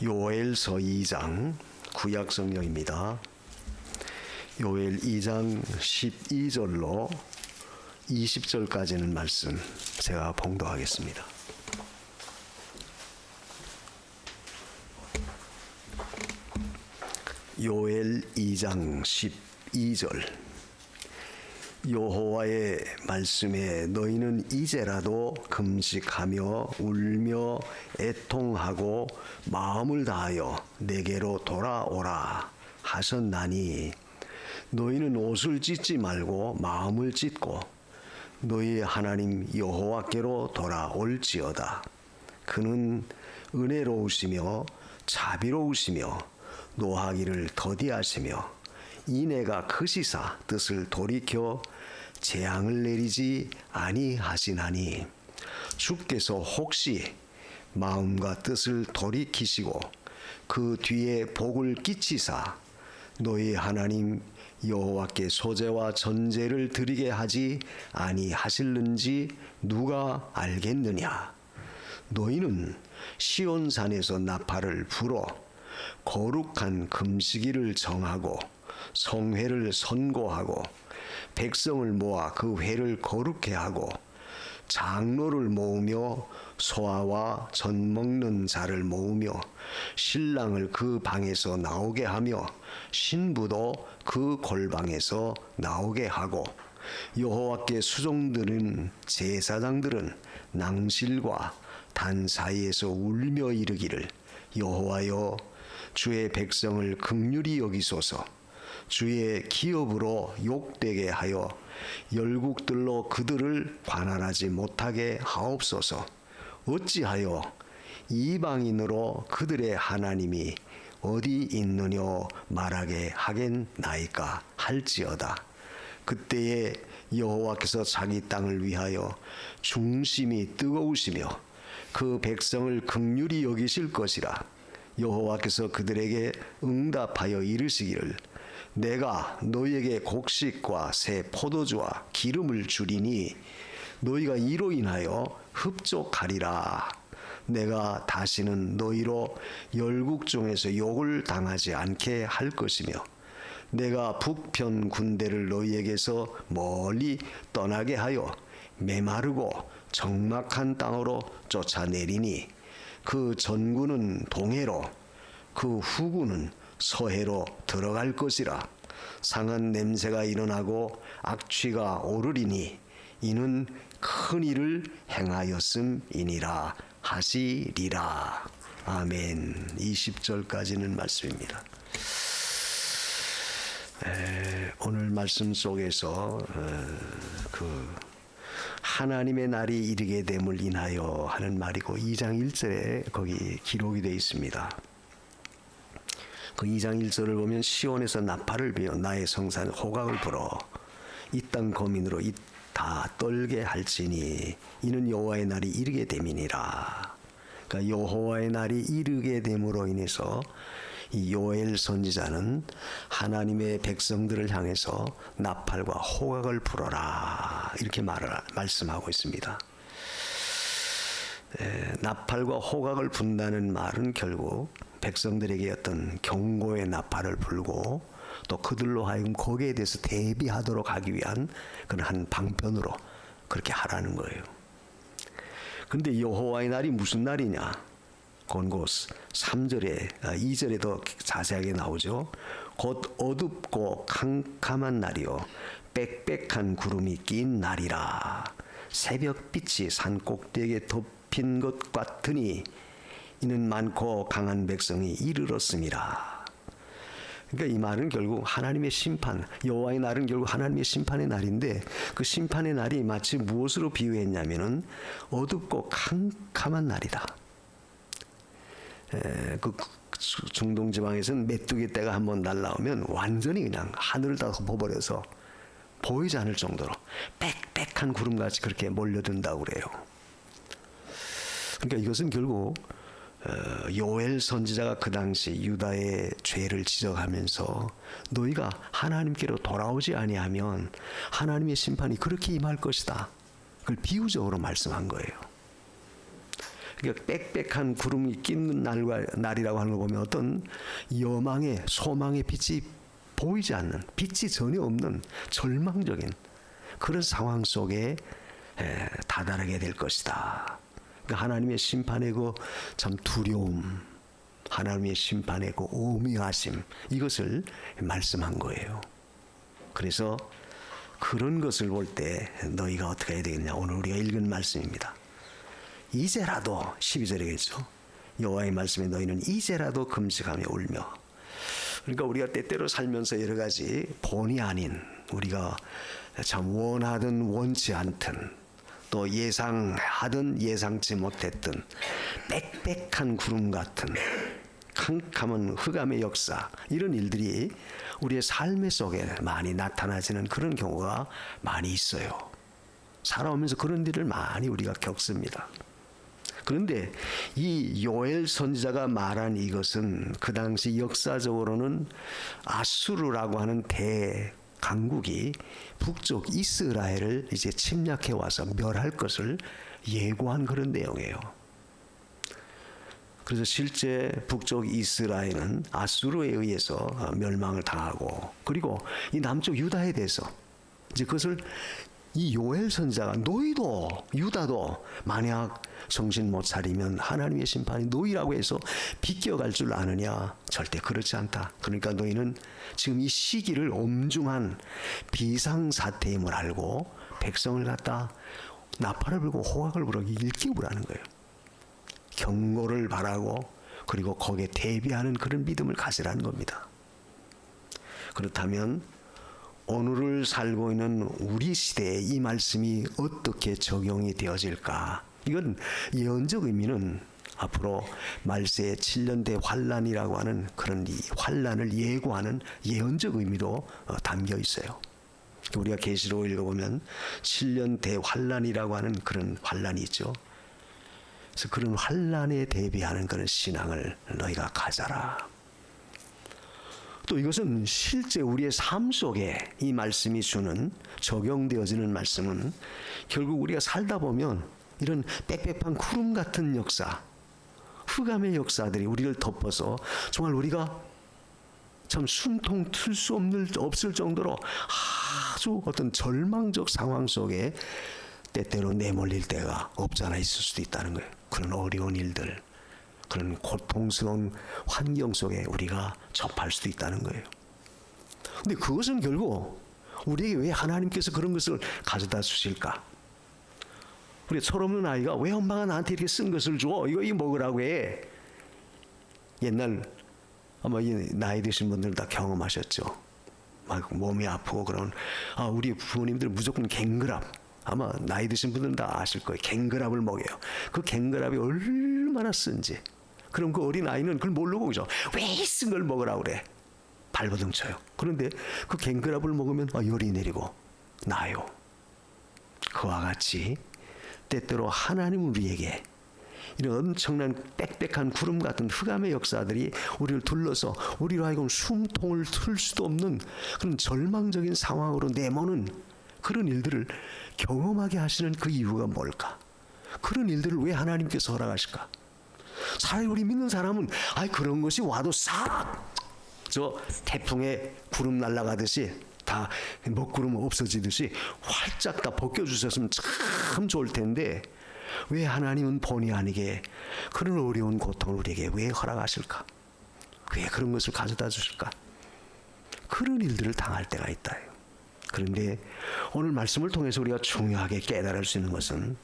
요엘서 2장 구약 성경입니다. 요엘 2장 12절로 20절까지는 말씀 제가 봉독하겠습니다. 요엘 2장 12절 여호와의 말씀에 너희는 이제라도 금식하며 울며 애통하고 마음을 다하여 내게로 돌아오라 하셨나니 너희는 옷을 찢지 말고 마음을 찢고 너희 하나님 여호와께로 돌아올지어다. 그는 은혜로우시며 자비로우시며 노하기를 더디하시며 인애가 크시사 뜻을 돌이켜 재앙을 내리지 아니하시나니 주께서 혹시 마음과 뜻을 돌이키시고 그 뒤에 복을 끼치사 너희 하나님 여호와께 소제와 전제를 드리게 하지 아니하실는지 누가 알겠느냐. 너희는 시온산에서 나팔을 불어 거룩한 금식일을 정하고 성회를 선고하고 백성을 모아 그 회를 거룩케 하고 장로를 모으며 소아와 젖 먹는 자를 모으며 신랑을 그 방에서 나오게 하며 신부도 그 골방에서 나오게 하고 여호와께 수종드는 제사장들은 낭실과 단 사이에서 울며 이르기를 여호와여 주의 백성을 긍휼히 여기소서. 주의 기업으로 욕되게 하여 열국들로 그들을 관할하지 못하게 하옵소서. 어찌하여 이방인으로 그들의 하나님이 어디 있느냐 말하게 하겠나이까 할지어다. 그때에 여호와께서 자기 땅을 위하여 중심이 뜨거우시며 그 백성을 긍휼히 여기실 것이라. 여호와께서 그들에게 응답하여 이르시기를 내가 너희에게 곡식과 새 포도주와 기름을 주리니 너희가 이로 인하여 흡족하리라. 내가 다시는 너희로 열국 중에서 욕을 당하지 않게 할 것이며 내가 북편 군대를 너희에게서 멀리 떠나게 하여 메마르고 적막한 땅으로 쫓아내리니 그 전군은 동해로 그 후군은 서해로 들어갈 것이라. 상한 냄새가 일어나고 악취가 오르리니 이는 큰 일을 행하였음이니라 하시리라. 아멘. 20절까지는 말씀입니다. 오늘 말씀 속에서 하나님의 날이 이르게 됨을 인하여 하는 말이고 2장 1절에 거기 기록이 되어 있습니다. 그 2장 1절을 보면 시온에서 나팔을 비어 나의 성산 호각을 불어 이 땅 거민으로 다 떨게 할지니 이는 여호와의 날이 이르게 됨이니라. 그러니까 여호와의 날이 이르게 됨으로 인해서 이 요엘 선지자는 하나님의 백성들을 향해서 나팔과 호각을 불어라 이렇게 말씀하고 있습니다. 나팔과 호각을 분다는 말은 결국 백성들에게 어떤 경고의 나팔을 불고 또 그들로 하여금 거기에 대해서 대비하도록 하기 위한 그런 한 방편으로 그렇게 하라는 거예요. 그런데 여호와의 날이 무슨 날이냐? 그건 곧 3절에 2절에 더 자세하게 나오죠. 곧 어둡고 캄캄한 날이요 빽빽한 구름이 낀 날이라. 새벽빛이 산 꼭대기에 덮인 것 같으니 이는 많고 강한 백성이 이르렀음이라. 그러니까 이 말은 결국 하나님의 심판, 여호와의 날은 결국 하나님의 심판의 날인데 그 심판의 날이 마치 무엇으로 비유했냐면은 어둡고 캄캄한 날이다. 그 중동 지방에서는 메뚜기 떼가 한번 날라오면 완전히 그냥 하늘을 다 덮어버려서 보이지 않을 정도로 빽빽한 구름같이 그렇게 몰려든다고 그래요. 그러니까 이것은 결국 요엘 선지자가 그 당시 유다의 죄를 지적하면서 너희가 하나님께로 돌아오지 아니하면 하나님의 심판이 그렇게 임할 것이다. 그걸 비유적으로 말씀한 거예요. 그러니까 빽빽한 구름이 끼는 날이라고 하는 거 보면 어떤 여망의 소망의 빛이 보이지 않는, 빛이 전혀 없는 절망적인 그런 상황 속에 다다르게 될 것이다. 그러니까 하나님의 심판의 그 참 두려움, 하나님의 심판의 그 오묘하심, 이것을 말씀한 거예요. 그래서 그런 것을 볼 때 너희가 어떻게 해야 되겠냐. 오늘 우리가 읽은 말씀입니다. 이제라도 12절이겠죠. 여호와의 말씀에 너희는 이제라도 금식하며 울며. 그러니까 우리가 때때로 살면서 여러 가지 본의 아닌, 우리가 참 원하든 원치 않든, 또 예상하든 예상치 못했던 빽빽한 구름 같은 캄캄한 흑암의 역사, 이런 일들이 우리의 삶의 속에 많이 나타나지는 그런 경우가 많이 있어요. 살아오면서 그런 일을 많이 우리가 겪습니다. 그런데 이 요엘 선지자가 말한 이것은 그 당시 역사적으로는 아수르라고 하는 대강국이 북쪽 이스라엘을 이제 침략해 와서 멸할 것을 예고한 그런 내용이에요. 그래서 실제 북쪽 이스라엘은 아수르에 의해서 멸망을 당하고, 그리고 이 남쪽 유다에 대해서 이제 그것을 이 요엘 선지자가 너희도 유다도 만약 정신 못 차리면 하나님의 심판이 너희라고 해서 비껴갈 줄 아느냐. 절대 그렇지 않다. 그러니까 너희는 지금 이 시기를 엄중한 비상사태임을 알고 백성을 갖다 나팔을 불고 호각을 불고 일깨우라는 거예요. 경고를 바라고, 그리고 거기에 대비하는 그런 믿음을 가지라는 겁니다. 그렇다면 오늘을 살고 있는 우리 시대에 이 말씀이 어떻게 적용이 되어질까? 이건 예언적 의미는 앞으로 말세의 7년대 환란이라고 하는 그런 이 환란을 예고하는 예언적 의미도 담겨 있어요. 우리가 계시록 읽어보면 7년 대환란이라고 하는 그런 환란이 있죠. 그래서 그런 환란에 대비하는 그런 신앙을 너희가 가져라. 또 이것은 실제 우리의 삶 속에 이 말씀이 주는, 적용되어지는 말씀은 결국 우리가 살다 보면 이런 빽빽한 구름 같은 역사, 흑암의 역사들이 우리를 덮어서 정말 우리가 참 숨통 틀 수 없을 정도로 아주 어떤 절망적 상황 속에 때때로 내몰릴 때가 없잖아 있을 수도 있다는 거예요. 그런 어려운 일들, 그런 고통스러운 환경 속에 우리가 접할 수도 있다는 거예요. 근데 그것은 결국 우리에게 왜 하나님께서 그런 것을 가져다 주실까? 우리 철없는 아이가 왜 엄마가 나한테 이렇게 쓴 것을 줘? 이거 먹으라고 해. 옛날 아마 나이 드신 분들 다 경험하셨죠. 막 몸이 아프고 그런, 우리 부모님들 무조건 갱그랍, 아마 나이 드신 분들은 다 아실 거예요. 갱그랍을 먹여요. 그 갱그랍이 얼마나 쓴지. 그럼 그 어린 아이는 그걸 모르고 그죠? 왜 쓴 걸 먹으라고 그래? 발버둥 쳐요. 그런데 그 갱그랍을 먹으면 열이 내리고 나요. 그와 같이 때때로 하나님은 우리에게 이런 엄청난 빽빽한 구름 같은 흑암의 역사들이 우리를 둘러서 우리로 하여금 숨통을 틀 수도 없는 그런 절망적인 상황으로 내모는 그런 일들을 경험하게 하시는 그 이유가 뭘까? 그런 일들을 왜 하나님께서 허락하실까? 차라리 우리 믿는 사람은 그런 것이 와도 싹 저 태풍에 구름 날아가듯이 다 먹구름 없어지듯이 활짝 다 벗겨주셨으면 참 좋을 텐데, 왜 하나님은 본의 아니게 그런 어려운 고통을 우리에게 왜 허락하실까? 왜 그런 것을 가져다 주실까? 그런 일들을 당할 때가 있다. 그런데 오늘 말씀을 통해서 우리가 중요하게 깨달을 수 있는 것은,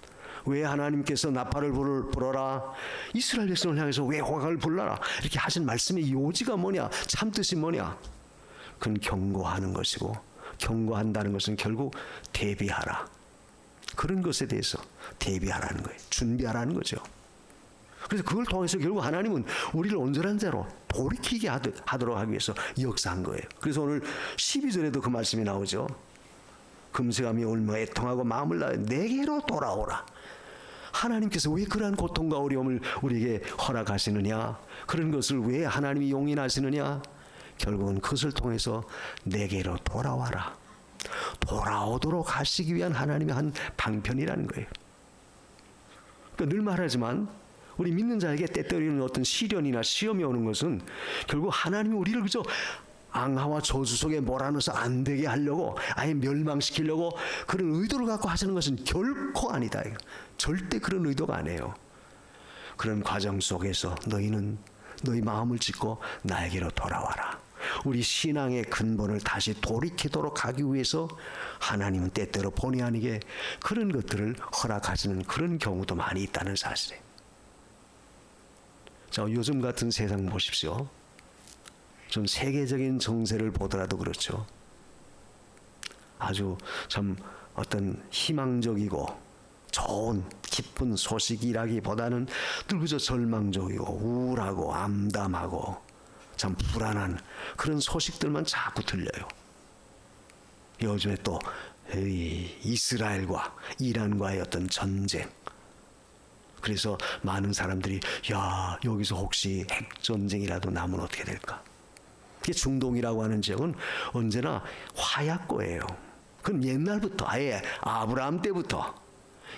왜 하나님께서 나팔을 불어라, 이스라엘 백성을 향해서 왜 호각을 불러라 이렇게 하신 말씀의 요지가 뭐냐, 참뜻이 뭐냐? 그건 경고하는 것이고, 경고한다는 것은 결국 대비하라, 그런 것에 대해서 대비하라는 거예요. 준비하라는 거죠. 그래서 그걸 통해서 결국 하나님은 우리를 온전한 자로 돌이키게 하도록 하기 위해서 역사한 거예요. 그래서 오늘 12절에도 그 말씀이 나오죠. 금식하며 울며 애통하고 마음을 다해 내게로 돌아오라. 하나님께서 왜 그러한 고통과 어려움을 우리에게 허락하시느냐? 그런 것을 왜 하나님이 용인하시느냐? 결국은 그것을 통해서 내게로 돌아와라. 돌아오도록 하시기 위한 하나님의 한 방편이라는 거예요. 그러니까 늘 말하지만 우리 믿는 자에게 때때리는 어떤 시련이나 시험이 오는 것은 결국 하나님이 우리를 그저 앙하와 저주 속에 몰아넣어서 안 되게 하려고, 아예 멸망시키려고 그런 의도를 갖고 하시는 것은 결코 아니다. 절대 그런 의도가 아니에요. 그런 과정 속에서 너희는 너희 마음을 찢고 나에게로 돌아와라. 우리 신앙의 근본을 다시 돌이키도록 하기 위해서 하나님은 때때로 본의 아니게 그런 것들을 허락하시는 그런 경우도 많이 있다는 사실이에요. 자, 요즘 같은 세상 보십시오. 좀 세계적인 정세를 보더라도 그렇죠. 아주 참 어떤 희망적이고 좋은 기쁜 소식이라기보다는 늘 그저 절망적이고 우울하고 암담하고 참 불안한 그런 소식들만 자꾸 들려요. 요즘에 또 이스라엘과 이란과의 어떤 전쟁. 그래서 많은 사람들이 야, 여기서 혹시 핵전쟁이라도 나면 어떻게 될까? 중동이라고 하는 지역은 언제나 화약고예요. 그럼 옛날부터 아예 아브라함 때부터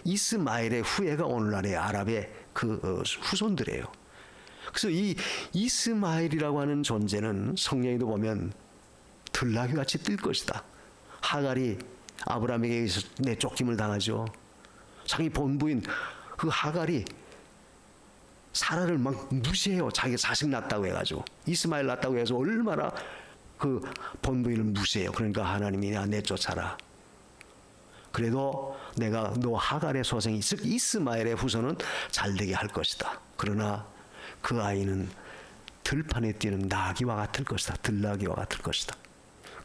이스마엘의 후예가 오늘날의 아랍의 그 후손들이에요. 그래서 이 이스마엘이라고 하는 존재는 성경에도 보면 들나귀 같이 뜰 것이다. 하갈이 아브라함에게 의해서 내쫓김을 당하죠. 자기 본부인 그 하갈이 사라를 막 무시해요. 자기 자식 낳았다고 해가지고, 이스마엘 낳았다고 해서 얼마나 그 본부인을 무시해요. 그러니까 하나님이 내쫓아라. 그래도 내가 너 하갈의 소생이 즉 이스마엘의 후손은 잘되게 할 것이다. 그러나 그 아이는 들판에 뛰는 나귀와 같을 것이다. 들나귀와 같을 것이다.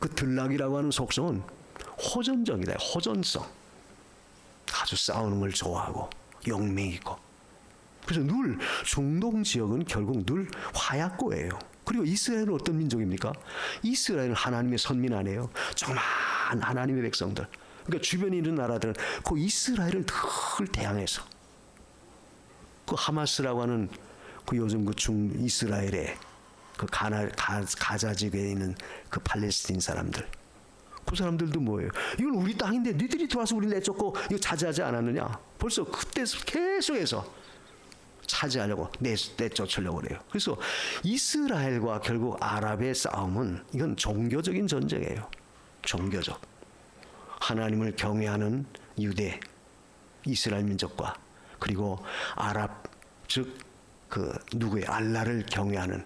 그 들나귀라고 하는 속성은 호전적이다. 호전성. 아주 싸우는 걸 좋아하고 용맹 있고. 그래서 늘 중동 지역은 결국 늘 화약고예요. 그리고 이스라엘은 어떤 민족입니까? 이스라엘은 하나님의 선민 아니에요. 조그만 하나님의 백성들. 그러니까 주변에 있는 나라들은 그 이스라엘을 늘 대항해서 그 하마스라고 하는 그 요즘 그 이스라엘의 그 가자 지구에 있는 그 팔레스틴 사람들, 그 사람들도 뭐예요? 이건 우리 땅인데 니들이 들어와서 우리 내쫓고 이거 차지하지 않았느냐? 벌써 그때 계속해서 차지하려고 내쫓으려고 그래요. 그래서 이스라엘과 결국 아랍의 싸움은 이건 종교적인 전쟁이에요. 종교적. 하나님을 경외하는 유대 이스라엘 민족과 그리고 아랍 즉 그 누구의 알라를 경외하는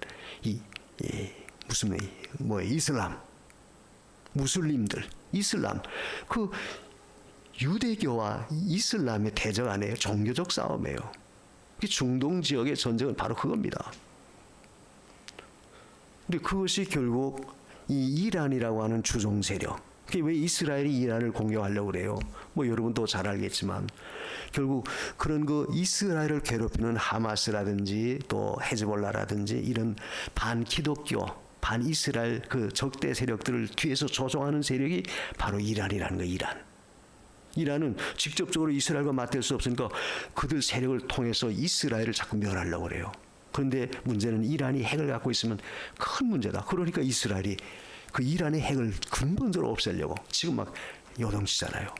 이슬람 무슬림들 이슬람 그 유대교와 이슬람의 대적 아니에요. 종교적 싸움이에요. 중동 지역의 전쟁은 바로 그겁니다. 근데 그것이 결국 이 이란이라고 하는 주종 세력. 왜 이스라엘이 이란을 공격하려고 그래요? 뭐 여러분도 잘 알겠지만 결국 그런 그 이스라엘을 괴롭히는 하마스라든지 또 헤즈볼라라든지 이런 반기독교, 반이스라엘 그 적대 세력들을 뒤에서 조종하는 세력이 바로 이란이라는 거예요. 이란은 직접적으로 이스라엘과 맞댈 수 없으니까 그들 세력을 통해서 이스라엘을 자꾸 멸하려고 그래요. 그런데 문제는 이란이 핵을 갖고 있으면 큰 문제다. 그러니까 이스라엘이 그 이란의 핵을 근본적으로 없애려고 지금 막 요동치잖아요.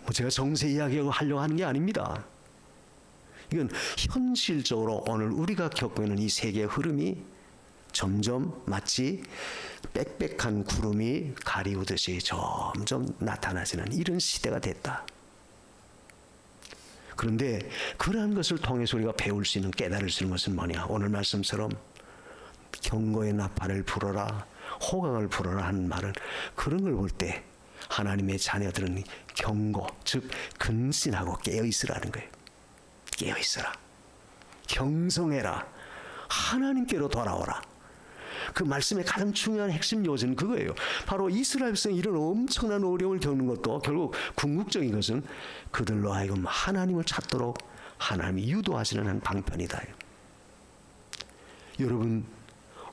뭐 제가 정세 이야기하고 하려고 하는 게 아닙니다. 이건 현실적으로 오늘 우리가 겪고 있는 이 세계의 흐름이 점점 마치 빽빽한 구름이 가리우듯이 점점 나타나지는 이런 시대가 됐다. 그런데 그러한 것을 통해서 우리가 배울 수 있는, 깨달을 수 있는 것은 뭐냐? 오늘 말씀처럼 경고의 나팔을 불어라, 호각을 불어라 하는 말은 그런 걸 볼 때 하나님의 자녀들은 경고, 즉 근신하고 깨어있으라는 거예요. 깨어있어라. 경성해라. 하나님께로 돌아오라. 그 말씀의 가장 중요한 핵심 요지는 그거예요. 바로 이스라엘 백성이 이런 엄청난 어려움을 겪는 것도 결국 궁극적인 것은 그들로 하여금 하나님을 찾도록 하나님이 유도하시는 한 방편이다. 여러분,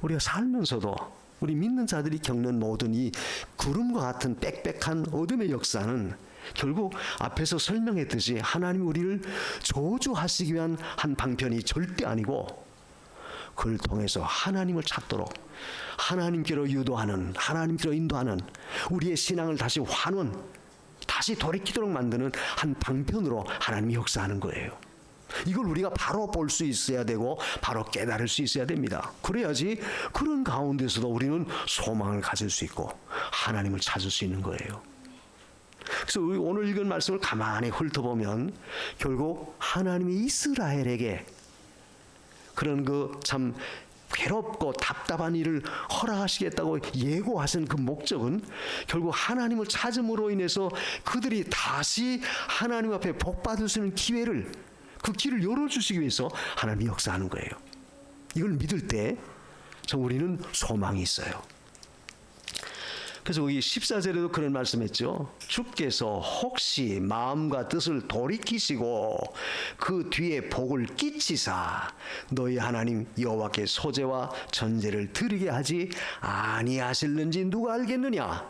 우리가 살면서도 우리 믿는 자들이 겪는 모든 이 구름과 같은 빽빽한 어둠의 역사는 결국 앞에서 설명했듯이 하나님이 우리를 저주하시기 위한 한 방편이 절대 아니고 그걸 통해서 하나님을 찾도록 하나님께로 유도하는, 하나님께로 인도하는 우리의 신앙을 다시 환원, 다시 돌이키도록 만드는 한 방편으로 하나님이 역사하는 거예요. 이걸 우리가 바로 볼 수 있어야 되고 바로 깨달을 수 있어야 됩니다. 그래야지 그런 가운데서도 우리는 소망을 가질 수 있고 하나님을 찾을 수 있는 거예요. 그래서 오늘 읽은 말씀을 가만히 훑어보면 결국 하나님이 이스라엘에게 그런 그 참 괴롭고 답답한 일을 허락하시겠다고 예고하신 그 목적은 결국 하나님을 찾음으로 인해서 그들이 다시 하나님 앞에 복받을 수 있는 기회를, 그 길을 열어주시기 위해서 하나님이 역사하는 거예요. 이걸 믿을 때 우리는 소망이 있어요. 그래서 여기 14절에도 그런 말씀했죠. 주께서 혹시 마음과 뜻을 돌이키시고 그 뒤에 복을 끼치사 너희 하나님 여호와께 소제와 전제를 드리게 하지 아니하실는지 누가 알겠느냐.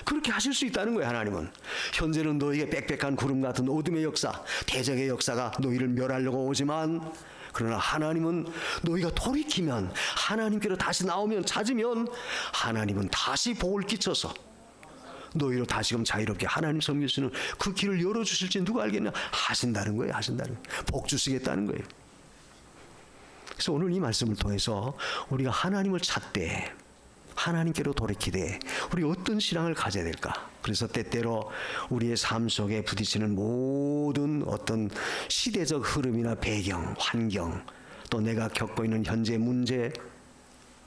그렇게 하실 수 있다는 거예요. 하나님은 현재는 너희에게 빽빽한 구름 같은 어둠의 역사, 대적의 역사가 너희를 멸하려고 오지만 그러나 하나님은 너희가 돌이키면, 하나님께로 다시 나오면, 찾으면 하나님은 다시 복을 끼쳐서 너희로 다시금 자유롭게 하나님 섬길 수 있는 그 길을 열어주실지 누가 알겠냐. 하신다는 거예요. 하신다는 거예요. 복 주시겠다는 거예요. 그래서 오늘 이 말씀을 통해서 우리가 하나님을 찾되 하나님께로 돌이키되 우리 어떤 신앙을 가져야 될까. 그래서 때때로 우리의 삶 속에 부딪히는 모든 어떤 시대적 흐름이나 배경, 환경, 또 내가 겪고 있는 현재 문제,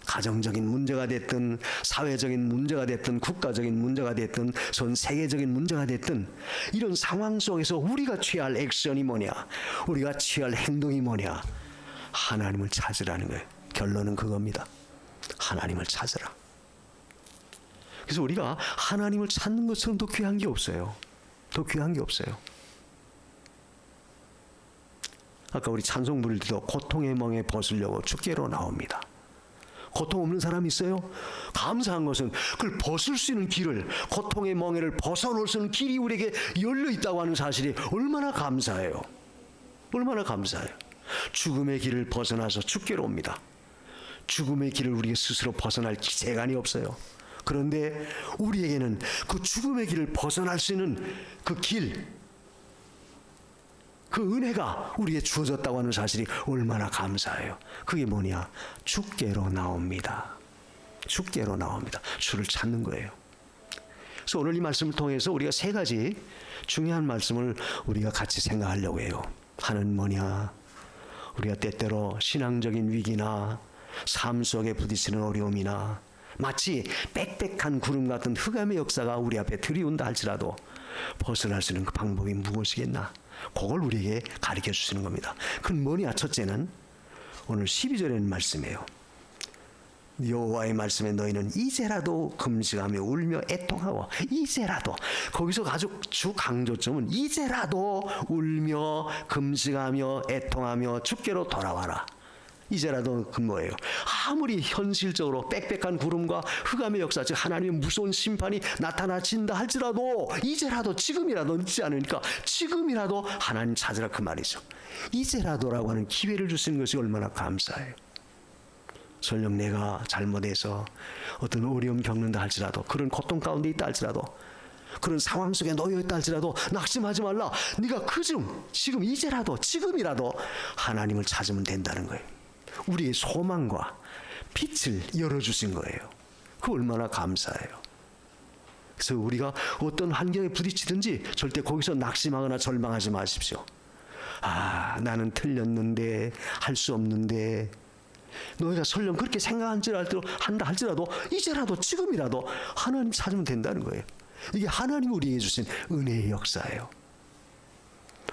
가정적인 문제가 됐든 사회적인 문제가 됐든 국가적인 문제가 됐든 전 세계적인 문제가 됐든 이런 상황 속에서 우리가 취할 액션이 뭐냐, 우리가 취할 행동이 뭐냐, 하나님을 찾으라는 거예요. 결론은 그겁니다. 하나님을 찾으라. 그래서 우리가 하나님을 찾는 것처럼 더 귀한 게 없어요. 더 귀한 게 없어요. 아까 우리 찬송 부를 때도 고통의 멍에 벗으려고 주께로 나옵니다. 고통 없는 사람 있어요? 감사한 것은 그걸 벗을 수 있는 길을, 고통의 멍에를 벗어놓을 수 있는 길이 우리에게 열려 있다고 하는 사실이 얼마나 감사해요. 얼마나 감사해요. 죽음의 길을 벗어나서 주께로 옵니다. 죽음의 길을 우리가 스스로 벗어날 재간이 없어요. 그런데 우리에게는 그 죽음의 길을 벗어날 수 있는 그 길, 그 은혜가 우리에게 주어졌다고 하는 사실이 얼마나 감사해요. 그게 뭐냐? 주께로 나옵니다. 주께로 나옵니다. 주를 찾는 거예요. 그래서 오늘 이 말씀을 통해서 우리가 세 가지 중요한 말씀을 우리가 같이 생각하려고 해요. 하나는 뭐냐? 우리가 때때로 신앙적인 위기나 삶 속에 부딪히는 어려움이나 마치 빽빽한 구름 같은 흑암의 역사가 우리 앞에 들이온다 할지라도 벗어날 수 있는 그 방법이 무엇이겠나? 그걸 우리에게 가르쳐 주시는 겁니다. 그건 뭐냐? 첫째는 오늘 12절에 있는 말씀이에요. 여호와의 말씀에 너희는 이제라도 금식하며 울며 애통하고, 이제라도, 거기서 아주 주 강조점은 이제라도 울며 금식하며 애통하며 주께로 돌아와라. 이제라도 그 뭐예요? 아무리 현실적으로 빽빽한 구름과 흑암의 역사, 즉 하나님의 무서운 심판이 나타나진다 할지라도 이제라도, 지금이라도 늦지 않으니까 지금이라도 하나님 찾으라, 그 말이죠. 이제라도라고 하는 기회를 주시는 것이 얼마나 감사해요. 설령 내가 잘못해서 어떤 어려움 겪는다 할지라도, 그런 고통 가운데 있다 할지라도, 그런 상황 속에 놓여 있다 할지라도 낙심하지 말라. 네가 지금 이제라도, 지금이라도 하나님을 찾으면 된다는 거예요. 우리의 소망과 빛을 열어주신 거예요. 그 얼마나 감사해요. 그래서 우리가 어떤 환경에 부딪히든지 절대 거기서 낙심하거나 절망하지 마십시오. 아, 나는 틀렸는데, 할 수 없는데, 너희가 설령 그렇게 한다 할지라도 이제라도, 지금이라도 하나님 찾으면 된다는 거예요. 이게 하나님이 우리에게 주신 은혜의 역사예요.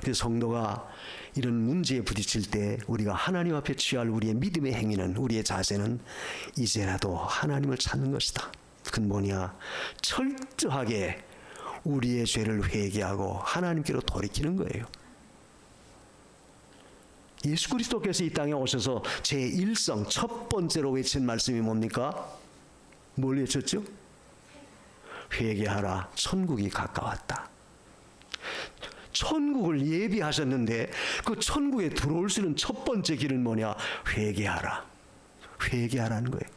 그래서 성도가 이런 문제에 부딪힐 때 우리가 하나님 앞에 취할 우리의 믿음의 행위는, 우리의 자세는 이제라도 하나님을 찾는 것이다. 그건 뭐냐? 철저하게 우리의 죄를 회개하고 하나님께로 돌이키는 거예요. 예수 그리스도께서 이 땅에 오셔서 제1성 첫 번째로 외친 말씀이 뭡니까? 뭘 외쳤죠? 회개하라, 천국이 가까웠다. 천국을 예비하셨는데 그 천국에 들어올 수 있는 첫 번째 길은 뭐냐? 회개하라. 회개하라는 거예요.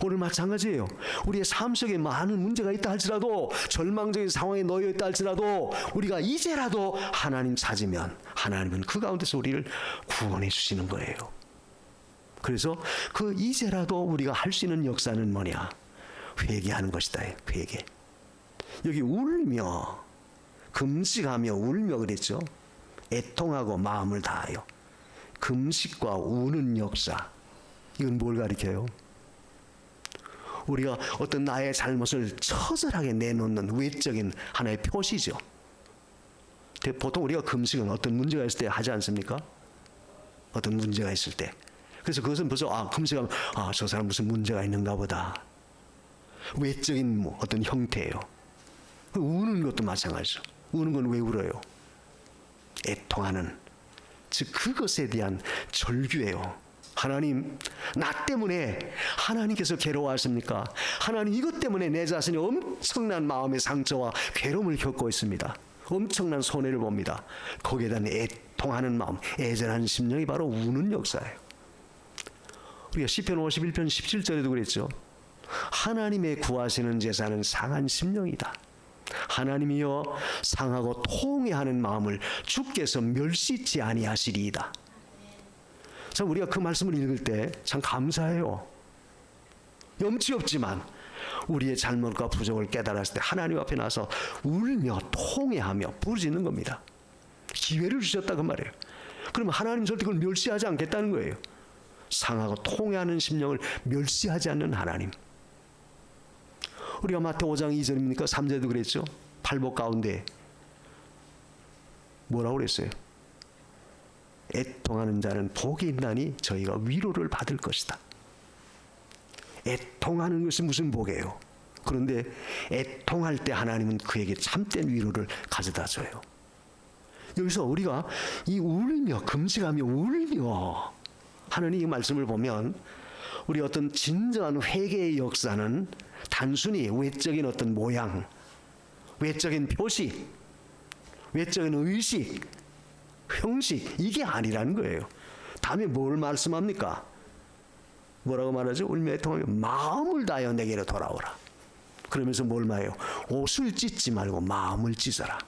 오늘 마찬가지예요. 우리의 삶 속에 많은 문제가 있다 할지라도, 절망적인 상황에 놓여 있다 할지라도, 우리가 이제라도 하나님 찾으면 하나님은 그 가운데서 우리를 구원해 주시는 거예요. 그래서 그 이제라도 우리가 할 수 있는 역사는 뭐냐? 회개하는 것이다. 회개. 여기 울며, 금식하며 울며 그랬죠. 애통하고 마음을 다하여. 금식과 우는 역사. 이건 뭘 가리켜요? 우리가 어떤 나의 잘못을 처절하게 내놓는 외적인 하나의 표시죠. 보통 우리가 금식은 어떤 문제가 있을 때 하지 않습니까? 어떤 문제가 있을 때. 그래서 그것은 벌써 금식하면 저 사람 무슨 문제가 있는가 보다. 외적인 어떤 형태예요. 우는 것도 마찬가지죠. 우는 건 왜 울어요? 애통하는, 즉 그것에 대한 절규예요. 하나님, 나 때문에 하나님께서 괴로워하십니까? 하나님, 이것 때문에 내 자신이 엄청난 마음의 상처와 괴로움을 겪고 있습니다. 엄청난 손해를 봅니다. 거기에 대한 애통하는 마음, 애절한 심령이 바로 우는 역사예요. 우리가 시편 51편 17절에도 그랬죠. 하나님의 구하시는 제사는 상한 심령이다. 하나님이여 상하고 통회하는 마음을 주께서 멸시치 아니하시리이다. 참 우리가 그 말씀을 읽을 때 참 감사해요. 염치 없지만 우리의 잘못과 부족을 깨달았을 때 하나님 앞에 나서 울며 통회하며 부르짖는 겁니다. 기회를 주셨다 그 말이에요. 그러면 하나님 절대 그걸 멸시하지 않겠다는 거예요. 상하고 통회하는 심령을 멸시하지 않는 하나님. 우리가 마태오 5장 2절입니까? 3절도 그랬죠. 팔복 가운데 뭐라고 그랬어요? 애통하는 자는 복이 있나니 저희가 위로를 받을 것이다. 애통하는 것이 무슨 복이에요? 그런데 애통할 때 하나님은 그에게 참된 위로를 가져다 줘요. 여기서 우리가 이 울며 금식하며 울며 하는 이 말씀을 보면 우리 어떤 진정한 회개의 역사는 단순히 외적인 어떤 모양, 외적인 표시, 외적인 의식, 형식, 이게 아니라는 거예요. 다음에 뭘 말씀합니까? 뭐라고 말하죠? 울며 애통하며 마음을 다하여 내게로 돌아오라. 그러면서 뭘 말해요? 옷을 찢지 말고 마음을 찢어라.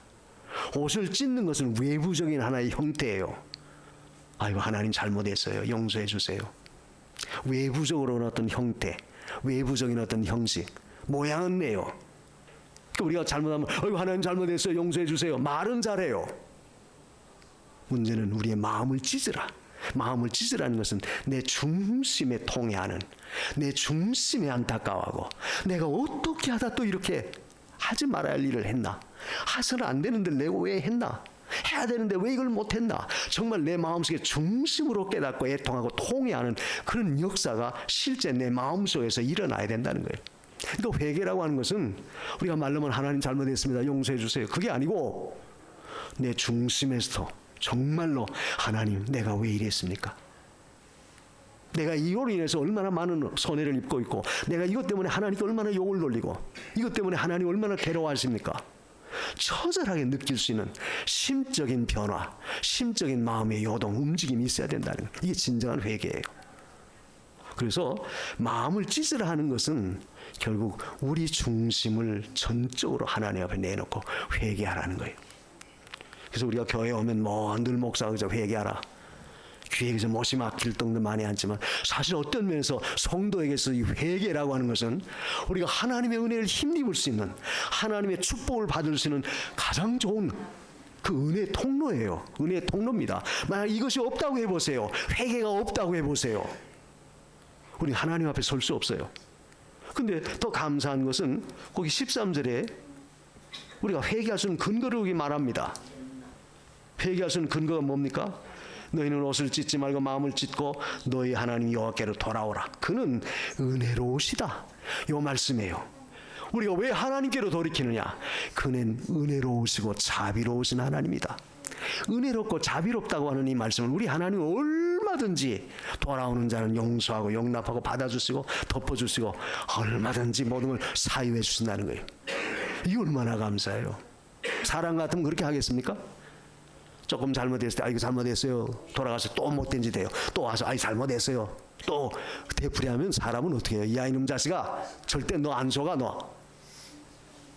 옷을 찢는 것은 외부적인 하나의 형태예요. 아이고 하나님 잘못했어요. 용서해 주세요. 외부적으로는 어떤 형태, 외부적인 어떤 형식, 모양은 내요. 우리가 잘못하면 아이고 하나님 잘못했어요. 용서해 주세요. 말은 잘해요. 문제는 우리의 마음을 찢으라. 마음을 찢으라는 것은 내 중심에 통해하는, 내 중심에 안타까워하고 내가 어떻게 하다 또 이렇게 하지 말아야 할 일을 했나? 해서는 안 되는데 내가 왜 했나? 해야 되는데 왜 이걸 못했나? 정말 내 마음속에 중심으로 깨닫고 애통하고 통해하는 그런 역사가 실제 내 마음속에서 일어나야 된다는 거예요. 그러니까 회개라고 하는 것은 우리가 말로만 하나님 잘못했습니다. 용서해 주세요. 그게 아니고 내 중심에서 정말로 하나님 내가 왜 이랬습니까? 내가 이거로 인해서 얼마나 많은 손해를 입고 있고 내가 이것 때문에 하나님께 얼마나 욕을 돌리고 이것 때문에 하나님 얼마나 괴로워하십니까? 처절하게 느낄 수 있는 심적인 변화, 심적인 마음의 요동, 움직임이 있어야 된다는 거예요. 이게 진정한 회개예요. 그래서 마음을 찢으라 하는 것은 결국 우리 중심을 전적으로 하나님 앞에 내놓고 회개하라는 거예요. 그래서 우리가 교회에 오면 늘 목사가 그저 회개하라. 귀에 그저 못이 막힐 정도 많이 하지만 사실 어떤 면에서 성도에게서 이 회개라고 하는 것은 우리가 하나님의 은혜를 힘입을 수 있는, 하나님의 축복을 받을 수 있는 가장 좋은 그 은혜의 통로예요. 은혜의 통로입니다. 만약 이것이 없다고 해보세요. 회개가 없다고 해보세요. 우리 하나님 앞에 설 수 없어요. 근데 더 감사한 것은 거기 13절에 우리가 회개할 수 있는 근거를 여기 말합니다. 회개할 수 있는 근거가 뭡니까? 너희는 옷을 찢지 말고 마음을 찢고 너희 하나님 여호와께로 돌아오라. 그는 은혜로우시다. 이 말씀이에요. 우리가 왜 하나님께로 돌이키느냐? 그는 은혜로우시고 자비로우신 하나님이다. 은혜롭고 자비롭다고 하는 이 말씀은 우리 하나님은 얼마든지 돌아오는 자는 용서하고 용납하고 받아주시고 덮어주시고 얼마든지 모든 걸 사유해 주신다는 거예요. 이 얼마나 감사해요. 사람 같으면 그렇게 하겠습니까? 조금 잘못했을 때 이거 잘못했어요. 돌아가서 또 못된 짓 해요. 또 와서 잘못했어요. 또 되풀이하면 사람은 어떻게 해요? 이 아이놈 자식아, 절대 너 안 속아. 너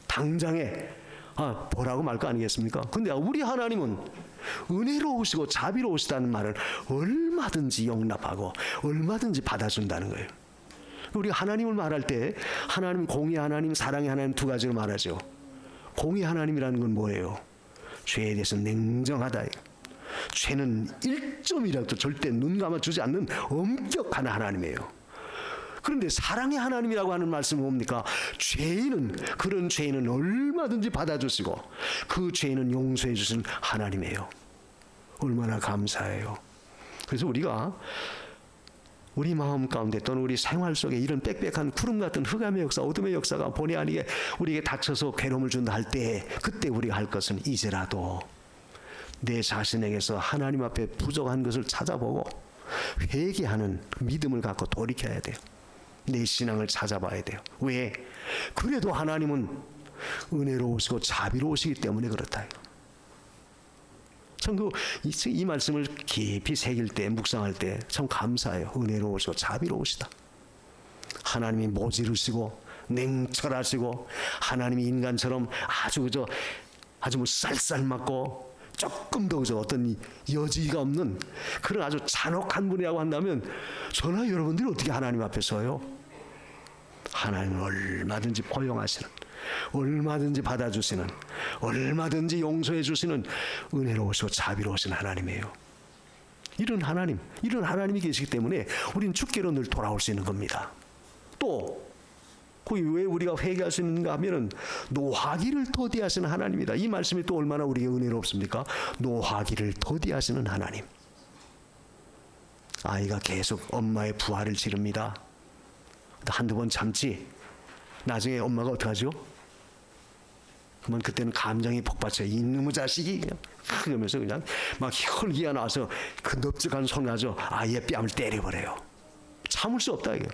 당장에 보라고 말 거 아니겠습니까? 근데 우리 하나님은 은혜로우시고 자비로우시다는 말을 얼마든지 용납하고 얼마든지 받아준다는 거예요. 우리 하나님을 말할 때 하나님, 공의 하나님, 사랑의 하나님 두 가지로 말하죠. 공의 하나님이라는 건 뭐예요? 죄에 대해서 냉정하다. 죄는 1점이라도 절대 눈 감아주지 않는 엄격한 하나님이에요. 그런데 사랑의 하나님이라고 하는 말씀은 뭡니까? 그런 죄인은 얼마든지 받아주시고 그 죄인은 용서해 주시는 하나님이에요. 얼마나 감사해요. 그래서 우리가 우리 마음 가운데 또는 우리 생활 속에 이런 빽빽한 구름 같은 흑암의 역사, 어둠의 역사가 본의 아니게 우리에게 닥쳐서 괴로움을 준다 할 때, 그때 우리가 할 것은 이제라도 내 자신에게서 하나님 앞에 부족한 것을 찾아보고 회개하는 믿음을 갖고 돌이켜야 돼요. 내 신앙을 찾아봐야 돼요. 왜? 그래도 하나님은 은혜로우시고 자비로우시기 때문에 그렇다. 참 이 말씀을 깊이 새길 때, 묵상할 때 참 감사해요. 은혜로우시고 자비로우시다. 하나님이 모지르시고 냉철하시고 하나님이 인간처럼 아주 뭐 쌀쌀 맞고 조금 더 어떤 여지가 없는 그런 아주 잔혹한 분이라고 한다면 저나 여러분들이 어떻게 하나님 앞에 서요? 하나님은 얼마든지 포용하시는, 얼마든지 받아주시는, 얼마든지 용서해 주시는 은혜로우시고 자비로우신 하나님이에요. 이런 하나님이 계시기 때문에 우리는 주께로 늘 돌아올 수 있는 겁니다. 또 거기 왜 우리가 회개할 수 있는가 하면은 노하기를 더디하시는 하나님이다. 이 말씀이 또 얼마나 우리에게 은혜롭습니까? 노하기를 더디하시는 하나님. 아이가 계속 엄마의 부하를 지릅니다. 한두 번 참지. 나중에 엄마가 어떡하죠? 그러면 그때는 감정이 폭발해요. 이놈의 자식이 그러면서 그냥 막 혈기가 나서 그 넓적한 손 가지고 아이의 뺨을 때려버려요. 참을 수 없다 이게.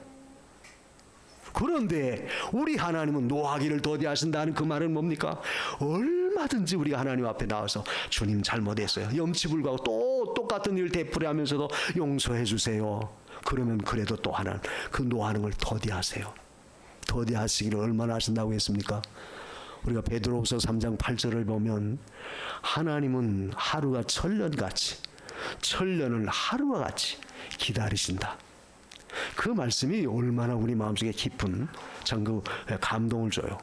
그런데 우리 하나님은 노하기를 더디하신다는 그 말은 뭡니까? 얼마든지 우리가 하나님 앞에 나와서 주님 잘못했어요. 염치불구하고 또 똑같은 일 되풀이하면서도 용서해 주세요. 그러면 그래도 또 하나는 그 노하는 걸 더디하세요. 더디하시기를 얼마나 하신다고 했습니까? 우리가 베드로후서 3장 8절을 보면 하나님은 하루가 천년같이, 천년을 하루와 같이 기다리신다. 그 말씀이 얼마나 우리 마음속에 깊은 참 그 감동을 줘요.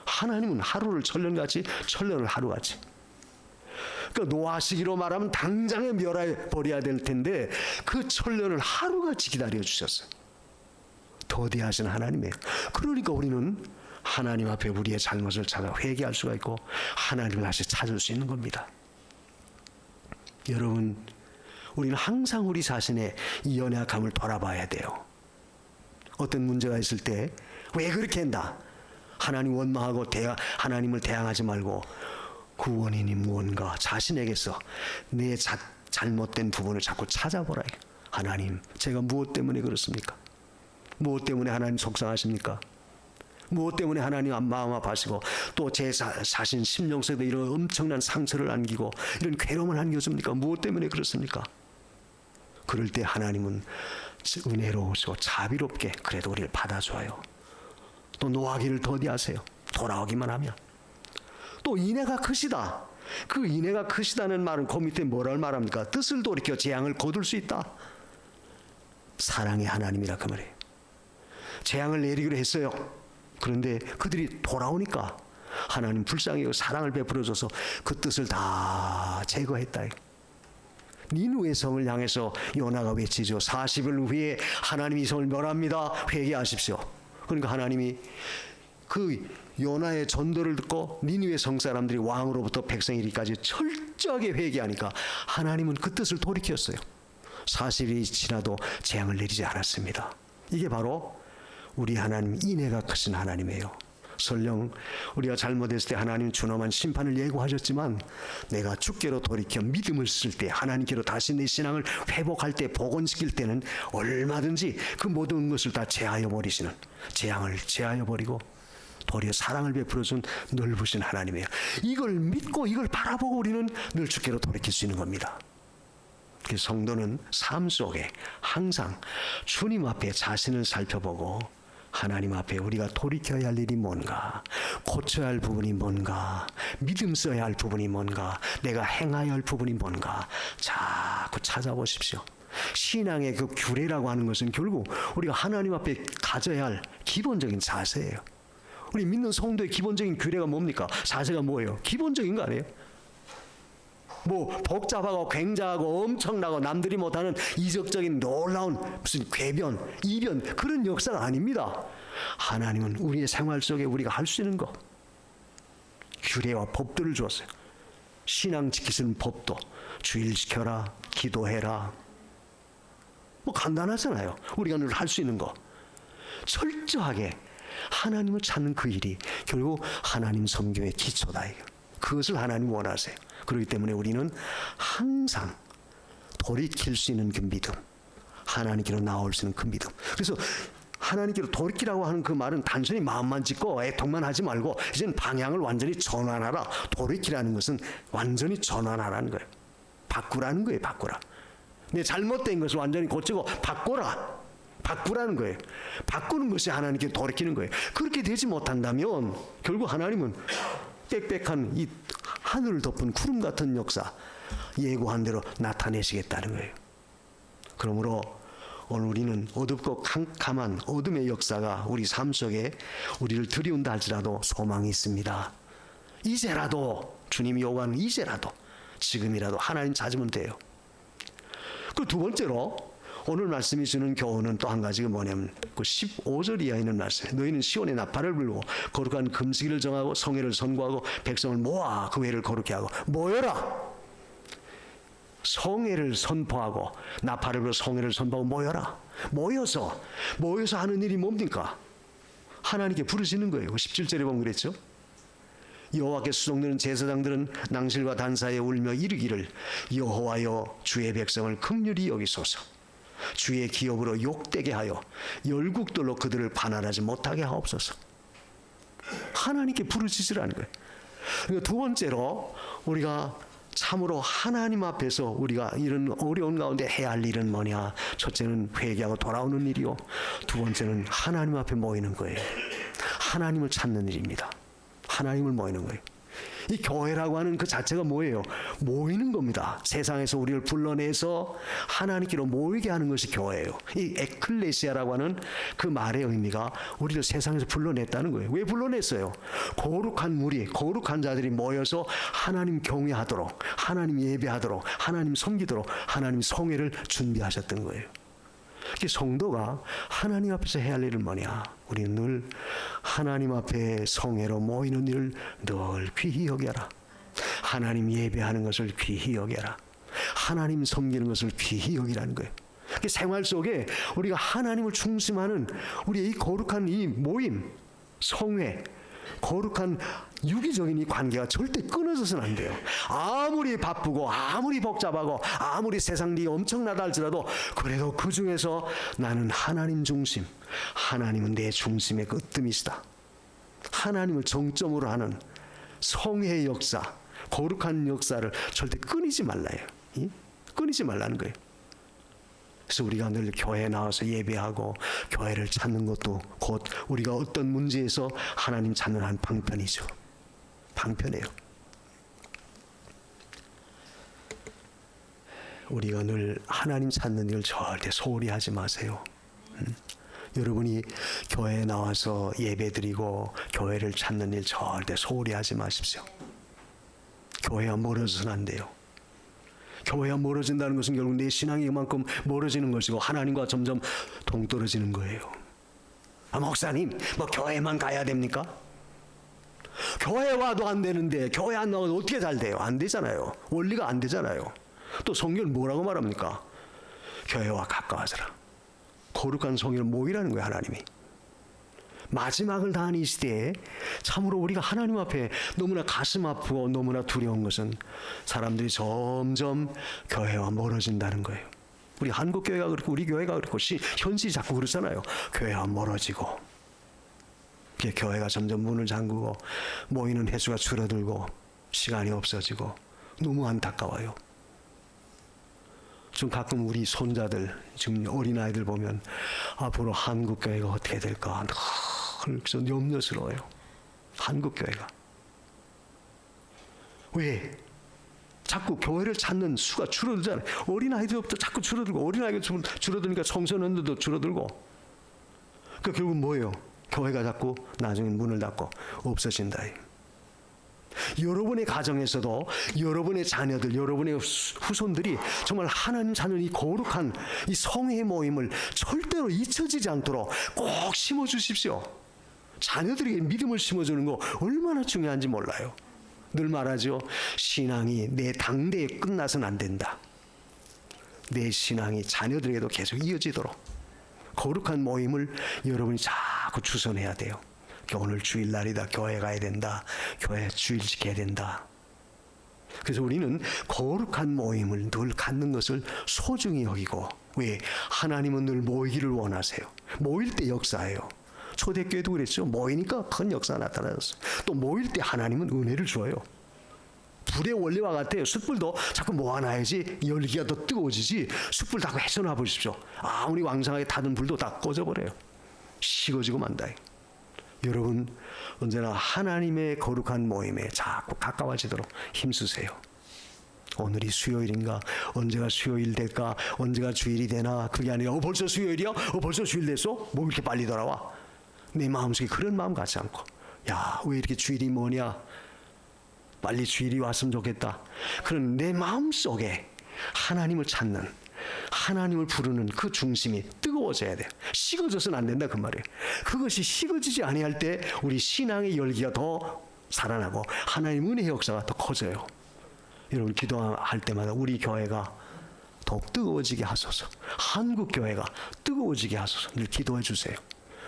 하나님은 하루를 천년같이, 천년을 하루같이. 그러니까 노하시기로 말하면 당장에 멸해 버려야 될 텐데 그 천년을 하루같이 기다려 주셨어요. 더디하신 하나님이에요. 그러니까 우리는 하나님 앞에 우리의 잘못을 찾아 회개할 수가 있고 하나님을 다시 찾을 수 있는 겁니다. 여러분, 우리는 항상 우리 자신의 이 연약함을 돌아봐야 돼요. 어떤 문제가 있을 때 왜 그렇게 한다? 하나님 원망하고 하나님을 대항하지 말고 그 원인이 무언가 자신에게서 내 잘못된 부분을 자꾸 찾아보라. 하나님, 제가 무엇 때문에 그렇습니까? 무엇 때문에 하나님 속상하십니까? 무엇 때문에 하나님 마음 아파하시고 또 제 자신 심령 속에 이런 엄청난 상처를 안기고 이런 괴로움을 안겨줍니까? 무엇 때문에 그렇습니까? 그럴 때 하나님은 은혜로우시고 자비롭게 그래도 우리를 받아줘요. 또 노하기를 더디하세요. 돌아오기만 하면. 또 인애가 크시다. 그 인애가 크시다는 말은 그 밑에 뭐를 말합니까? 뜻을 돌이켜 재앙을 거둘 수 있다. 사랑의 하나님이라 그 말이에요. 재앙을 내리기로 했어요. 그런데 그들이 돌아오니까 하나님 불쌍히 사랑을 베풀어줘서 그 뜻을 다 제거했다. 니느웨 성을 향해서 요나가 외치죠. 40일 후에 하나님이 이 성을 멸합니다. 회개하십시오. 그러니까 하나님이 그 요나의 전도를 듣고 니느웨 성 사람들이 왕으로부터 백성이 이르기까지 철저하게 회개하니까 하나님은 그 뜻을 돌이켰어요. 40일이 지나도 재앙을 내리지 않았습니다. 이게 바로 우리 하나님 인애가 크신 하나님이에요. 설령 우리가 잘못했을 때 하나님 준엄한 심판을 예고하셨지만 내가 주께로 돌이켜 믿음을 쓸 때 하나님께로 다시 내 신앙을 회복할 때 복원시킬 때는 얼마든지 그 모든 것을 다 제하여 버리시는 재앙을 제하여 버리고 도리어 사랑을 베풀어준 넓으신 하나님이에요. 이걸 믿고 이걸 바라보고 우리는 늘 주께로 돌이킬 수 있는 겁니다. 그래서 성도는 삶 속에 항상 주님 앞에 자신을 살펴보고 하나님 앞에 우리가 돌이켜야 할 일이 뭔가, 고쳐야 할 부분이 뭔가, 믿음 써야 할 부분이 뭔가, 내가 행해야 할 부분이 뭔가 자꾸 찾아보십시오. 신앙의 그 규례라고 하는 것은 결국 우리가 하나님 앞에 가져야 할 기본적인 자세예요. 우리 믿는 성도의 기본적인 규례가 뭡니까? 자세가 뭐예요? 기본적인 거 아니에요? 뭐 복잡하고 굉장하고 엄청나고 남들이 못하는 이적적인 놀라운 무슨 궤변, 이변 그런 역사가 아닙니다. 하나님은 우리의 생활 속에 우리가 할 수 있는 것, 규례와 법들을 주었어요. 신앙 지키시는 법도 주일 지켜라, 기도해라. 뭐 간단하잖아요. 우리가 늘 할 수 있는 거. 철저하게 하나님을 찾는 그 일이 결국 하나님 섬김의 기초다. 그것을 하나님 원하세요. 그렇기 때문에 우리는 항상 돌이킬 수 있는 그 믿음, 하나님께로 나올 수 있는 그 믿음. 그래서 하나님께로 돌이키라고 하는 그 말은 단순히 마음만 짓고 애통만 하지 말고 이제는 방향을 완전히 전환하라. 돌이키라는 것은 완전히 전환하라는 거예요. 바꾸라는 거예요. 바꾸라. 내 잘못된 것을 완전히 고치고 바꾸라. 바꾸라는 거예요. 바꾸는 것이 하나님께 돌이키는 거예요. 그렇게 되지 못한다면 결국 하나님은 빽빽한 이 하늘을 덮은 구름 같은 역사 예고한 대로 나타내시겠다는 거예요. 그러므로 오늘 우리는 어둡고 캄캄한 어둠의 역사가 우리 삶 속에 우리를 들이운다 할지라도 소망이 있습니다. 이제라도 주님이 요구하는 이제라도 지금이라도 하나님 찾으면 돼요. 그 두 번째로 오늘 말씀이 주는 교훈은 또 한 가지가 뭐냐면 그 15절 이하에 있는 말씀. 너희는 시온의 나팔을 불고 거룩한 금식일을 정하고 성회를 선고하고 백성을 모아 그 회를 거룩히 하고 모여라. 성회를 선포하고 나팔을 불어 성회를 선포하고 모여라. 모여서 하는 일이 뭡니까? 하나님께 부르시는 거예요. 17절에 보면 그랬죠. 여호와께 수종되는 제사장들은 낭실과 단사에 울며 이르기를 여호와여 주의 백성을 긍휼히 여기소서. 주의 기업으로 욕되게 하여 열국들로 그들을 반환하지 못하게 하옵소서. 하나님께 부르짖으라는 거예요. 그러니까 두 번째로 우리가 참으로 하나님 앞에서 우리가 이런 어려운 가운데 해야 할 일은 뭐냐? 첫째는 회개하고 돌아오는 일이요, 두 번째는 하나님 앞에 모이는 거예요. 하나님을 찾는 일입니다. 하나님을 모이는 거예요. 이 교회라고 하는 그 자체가 뭐예요? 모이는 겁니다. 세상에서 우리를 불러내서 하나님께로 모이게 하는 것이 교회예요. 이 에클레시아라고 하는 그 말의 의미가 우리를 세상에서 불러냈다는 거예요. 왜 불러냈어요? 거룩한 무리, 거룩한 자들이 모여서 하나님 경외하도록, 하나님 예배하도록, 하나님 섬기도록 하나님 성회를 준비하셨던 거예요. 성도가 하나님 앞에서 해야 할 일은 뭐냐? 우리는 늘 하나님 앞에 성회로 모이는 일을 늘 귀히 여겨라. 하나님 예배하는 것을 귀히 여겨라. 하나님 섬기는 것을 귀히 여기라는 거예요. 생활 속에 우리가 하나님을 중심하는 우리의 이 거룩한 이 모임, 성회, 거룩한 유기적인 이 관계가 절대 끊어져서는 안 돼요. 아무리 바쁘고 아무리 복잡하고 아무리 세상 일이 엄청나다 할지라도 그래도 그 중에서 나는 하나님 중심, 하나님은 내 중심의 그 으뜸이시다. 하나님을 정점으로 하는 성회의 역사, 거룩한 역사를 절대 끊이지 말라요. 끊이지 말라는 거예요. 그래서 우리가 늘 교회에 나와서 예배하고 교회를 찾는 것도 곧 우리가 어떤 문제에서 하나님 찾는 한 방편이죠. 방편이에요. 우리가 늘 하나님 찾는 일을 절대 소홀히 하지 마세요. 여러분이 교회에 나와서 예배드리고 교회를 찾는 일 절대 소홀히 하지 마십시오. 교회와 멀어져서는 안 돼요. 교회와 멀어진다는 것은 결국 내 신앙이 그만큼 멀어지는 것이고 하나님과 점점 동떨어지는 거예요. 목사님, 뭐 교회만 가야 됩니까? 교회 와도 안 되는데 교회 안 나와도 어떻게 잘 돼요? 안 되잖아요. 원리가 안 되잖아요. 또 성경은 뭐라고 말합니까? 교회와 가까워져라. 거룩한 성회를 모이라는 거예요. 하나님이. 마지막을 다하는 이 시대에 참으로 우리가 하나님 앞에 너무나 가슴 아프고 너무나 두려운 것은 사람들이 점점 교회와 멀어진다는 거예요. 우리 한국교회가 그렇고 우리 교회가 그렇고 현실이 자꾸 그렇잖아요. 교회와 멀어지고 교회가 점점 문을 잠그고 모이는 횟수가 줄어들고 시간이 없어지고 너무 안타까워요. 좀 가끔 우리 손자들, 지금 어린아이들 보면 앞으로 한국교회가 어떻게 될까 늘 염려스러워요. 한국교회가. 왜? 자꾸 교회를 찾는 수가 줄어들잖아요. 어린아이들부터 자꾸 줄어들고, 어린아이가 줄어드니까 청소년들도 줄어들고. 그러니까 결국 뭐예요? 교회가 자꾸 나중에 문을 닫고 없어진다. 여러분의 가정에서도 여러분의 자녀들, 여러분의 후손들이 정말 하나님 자녀는 이 거룩한 이 성회 모임을 절대로 잊혀지지 않도록 꼭 심어주십시오. 자녀들에게 믿음을 심어주는 거 얼마나 중요한지 몰라요. 늘 말하죠. 신앙이 내 당대에 끝나서는 안 된다. 내 신앙이 자녀들에게도 계속 이어지도록 거룩한 모임을 여러분이 자꾸 주선해야 돼요. 오늘 주일날이다. 교회 가야 된다. 교회 주일 지켜야 된다. 그래서 우리는 거룩한 모임을 늘 갖는 것을 소중히 여기고, 왜? 하나님은 늘 모이기를 원하세요. 모일 때 역사예요. 초대교회도 그랬죠. 모이니까 큰 역사가 나타났어요. 또 모일 때 하나님은 은혜를 줘요. 불의 원리와 같아요. 숯불도 자꾸 모아놔야지 열기가 더 뜨거워지지. 숯불 다 해쳐놔 보십시오. 아무리 왕성하게 타던 불도 다 꺼져버려요. 식어지고 만다. 여러분 언제나 하나님의 거룩한 모임에 자꾸 가까워지도록 힘쓰세요. 오늘이 수요일인가? 언제가 수요일 될까? 언제가 주일이 되나? 그게 아니라 벌써 수요일이야? 벌써 주일 됐어? 뭐 이렇게 빨리 돌아와? 내 마음속에 그런 마음 갖지 않고, 야, 왜 이렇게 주일이 뭐냐? 빨리 주일이 왔으면 좋겠다. 그런 내 마음속에 하나님을 찾는, 하나님을 부르는 그 중심이 뜨거워져야 돼요. 식어져서는 안 된다 그 말이에요. 그것이 식어지지 아니할 때 우리 신앙의 열기가 더 살아나고 하나님 은혜의 역사가 더 커져요. 여러분 기도할 때마다 우리 교회가 더욱 뜨거워지게 하소서, 한국 교회가 뜨거워지게 하소서 늘 기도해 주세요.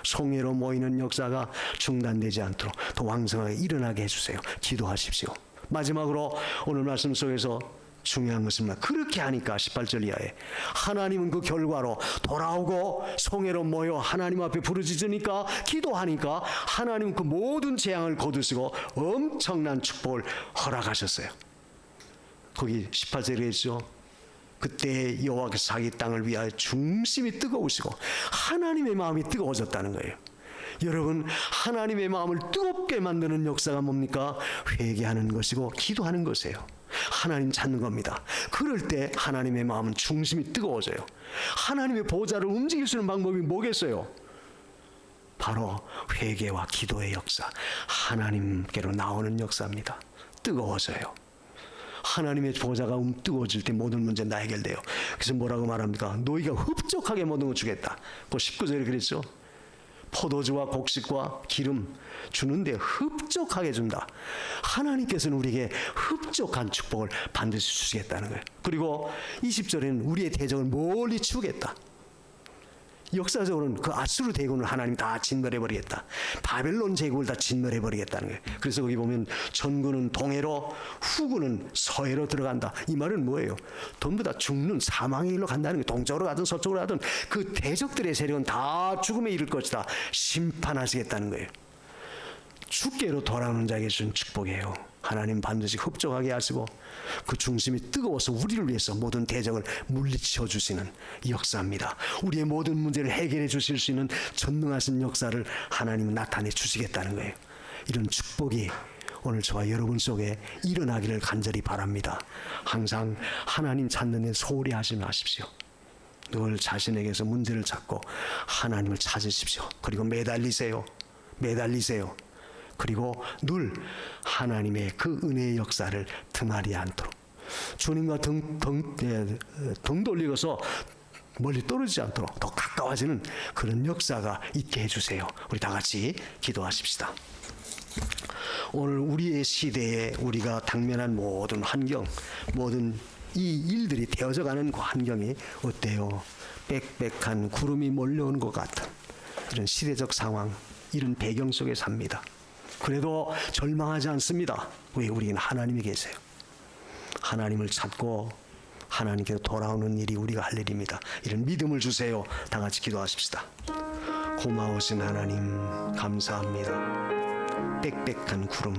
성회로 모이는 역사가 중단되지 않도록 더 왕성하게 일어나게 해주세요. 기도하십시오. 마지막으로 오늘 말씀 속에서 중요한 것은 그렇게 하니까 18절 이하에 하나님은 그 결과로 돌아오고 성회로 모여 하나님 앞에 부르짖으니까, 기도하니까 하나님은 그 모든 재앙을 거두시고 엄청난 축복을 허락하셨어요. 거기 18절에 있죠. 그때 여호와께서 자기 땅을 위하여 중심이 뜨거우시고 하나님의 마음이 뜨거워졌다는 거예요. 여러분 하나님의 마음을 뜨겁게 만드는 역사가 뭡니까? 회개하는 것이고 기도하는 것이에요. 하나님 찾는 겁니다. 그럴 때 하나님의 마음은 중심이 뜨거워져요. 하나님의 보좌를 움직일 수 있는 방법이 뭐겠어요? 바로 회개와 기도의 역사, 하나님께로 나오는 역사입니다. 뜨거워져요. 하나님의 보좌가 뜨거워질 때 모든 문제 다 해결돼요. 그래서 뭐라고 말합니까? 너희가 흡족하게 모든 걸 주겠다. 그 19절에 그랬죠. 포도주와 곡식과 기름 주는데 흡족하게 준다. 하나님께서는 우리에게 흡족한 축복을 반드시 주시겠다는 거예요. 그리고 20절에는 우리의 대적을 멀리 치우겠다. 역사적으로는 그 아수르 대군을 하나님 다 진멸해버리겠다. 바벨론 제국을 다 진멸해버리겠다는 거예요. 그래서 거기 보면 전군은 동해로, 후군은 서해로 들어간다. 이 말은 뭐예요? 전부 다 죽는 사망의 길로 간다는 거예요. 동쪽으로 가든 서쪽으로 가든 그 대적들의 세력은 다 죽음에 이를 것이다. 심판하시겠다는 거예요. 주께로 돌아오는 자에게 준 축복이에요. 하나님 반드시 흡족하게 하시고 그 중심이 뜨거워서 우리를 위해서 모든 대적을 물리쳐 주시는 역사입니다. 우리의 모든 문제를 해결해 주실 수 있는 전능하신 역사를 하나님은 나타내 주시겠다는 거예요. 이런 축복이 오늘 저와 여러분 속에 일어나기를 간절히 바랍니다. 항상 하나님 찾는 데 소홀히 하지 마십시오. 늘 자신에게서 문제를 찾고 하나님을 찾으십시오. 그리고 매달리세요. 그리고 늘 하나님의 그 은혜의 역사를 틈하지 않도록, 주님과 등 돌리고서 멀리 떨어지지 않도록 더 가까워지는 그런 역사가 있게 해주세요. 우리 다 같이 기도하십시다. 오늘 우리의 시대에 우리가 당면한 모든 환경, 모든 이 일들이 되어져가는 그 환경이 어때요? 빽빽한 구름이 몰려오는 것 같은 이런 시대적 상황, 이런 배경 속에 삽니다. 그래도 절망하지 않습니다. 왜? 우리는 하나님이 계세요. 하나님을 찾고 하나님께로 돌아오는 일이 우리가 할 일입니다. 이런 믿음을 주세요. 다 같이 기도하십시다. 고마우신 하나님 감사합니다. 빽빽한 구름